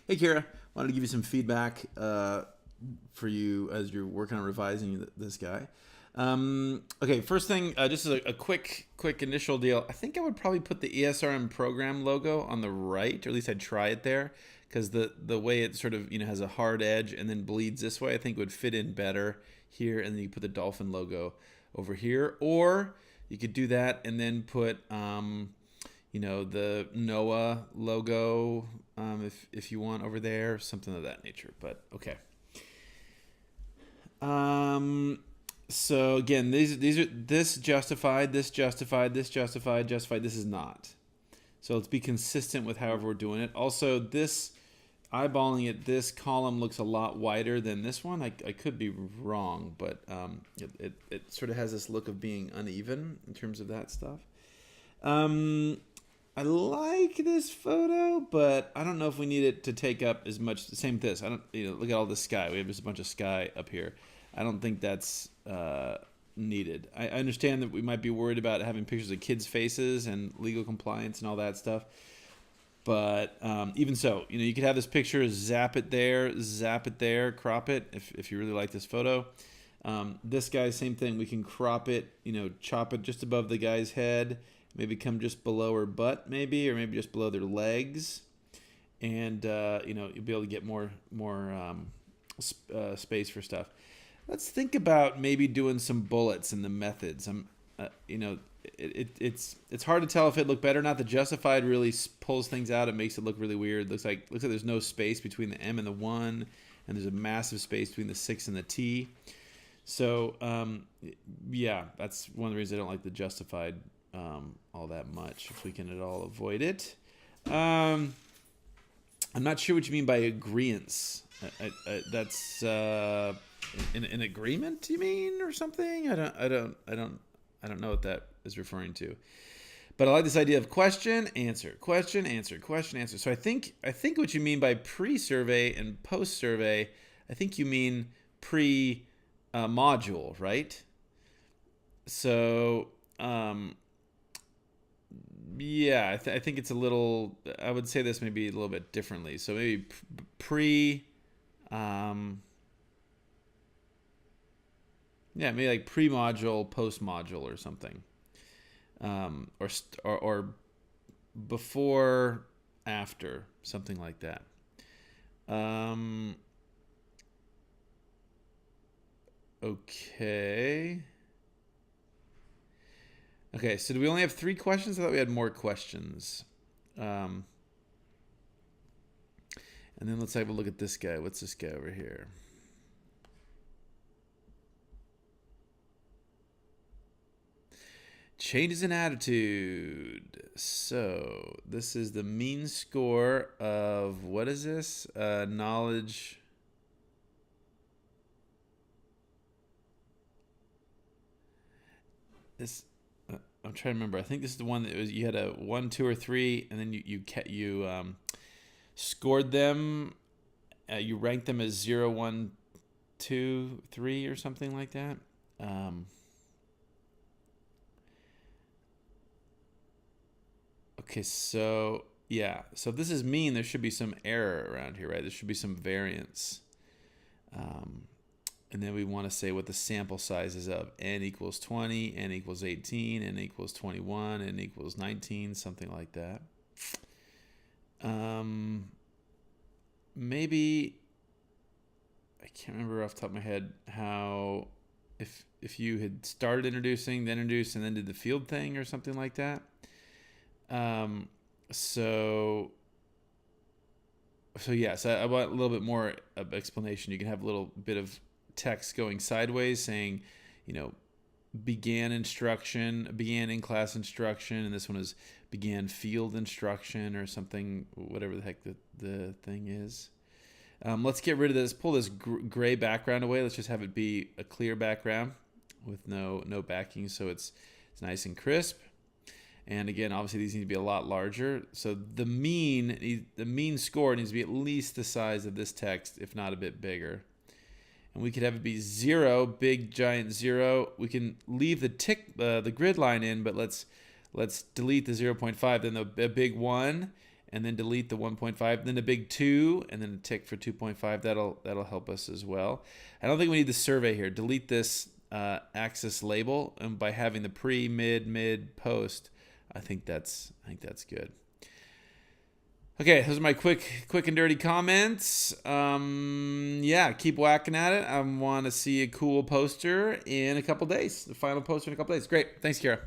Hey, Kira. Wanted to give you some feedback for you as you're working on revising this guy. Okay, first thing, just as a quick initial deal. I think I would probably put the ESRM program logo on the right, or at least I'd try it there, because the way it sort of has a hard edge and then bleeds this way, I think would fit in better here, and then you put the dolphin logo over here, or you could do that and then put the NOAA logo, if you want, over there, something of that nature. But okay. So again, these are this justified, this justified, this justified, justified. This is not. So let's be consistent with however we're doing it. Also, this eyeballing it, this column looks a lot wider than this one. I could be wrong, but it sort of has this look of being uneven in terms of that stuff. I like this photo, but I don't know if we need it to take up as much. Same with this. I don't. Look at all this sky. We have just a bunch of sky up here. I don't think that's needed. I understand that we might be worried about having pictures of kids' faces and legal compliance and all that stuff. But even so, you could have this picture, zap it there, crop it if you really like this photo. This guy, same thing. We can crop it, chop it just above the guy's head. Maybe come just below her butt, maybe, or maybe just below their legs, and you'll be able to get more space for stuff. Let's think about maybe doing some bullets in the methods. It's hard to tell if it looked better or not. The justified really pulls things out. It makes it look really weird. Looks like there's no space between the M and the 1, and there's a massive space between the 6 and the T. So yeah, that's one of the reasons I don't like the justified all that much, if we can at all avoid it. I'm not sure what you mean by agreeance. That's an agreement, you mean, or something? I don't know what that is referring to. But I like this idea of question, answer, question, answer, question, answer. So I think what you mean by pre-survey and post-survey, I think you mean pre-module, right? So yeah, I think it's a little. I would say this maybe a little bit differently. So maybe maybe like pre-module, post-module, or something, or before, after, something like that. Okay. Okay, so do we only have 3 questions? I thought we had more questions. And then let's have a look at this guy. What's this guy over here? Changes in attitude. So this is the mean score of, what is this? Knowledge. This. I'm trying to remember. I think this is the one that was, you had a 1, 2, or 3, and then you scored them. You ranked them as 0, 1, 2, 3, or something like that. Okay, so yeah, so if this is mean, there should be some error around here, right? There should be some variance. And then we want to say what the sample size is of. N equals 20, N equals 18, N equals 21, N equals 19, something like that. Maybe, I can't remember off the top of my head how, if you had started introducing, then introduced, and then did the field thing or something like that. So yes, I want a little bit more of explanation. You can have a little bit of text going sideways saying, began in-class instruction, and this one is began field instruction or something, whatever the heck the thing is. Let's get rid of this. Pull this gray background away. Let's just have it be a clear background with no backing, so it's nice and crisp. And again, obviously these need to be a lot larger. So the mean score needs to be at least the size of this text, if not a bit bigger. And we could have it be 0, big giant 0. We can leave the grid line in, but let's delete the 0.5, then a big 1, and then delete the 1.5, then a big 2, and then a tick for 2.5. That'll help us as well. I don't think we need the survey here. Delete this axis label, and by having the pre, mid, post, I think that's good. Okay, those are my quick and dirty comments. Yeah, keep whacking at it. I want to see a cool poster in a couple days. The final poster in a couple days. Great. Thanks, Kara.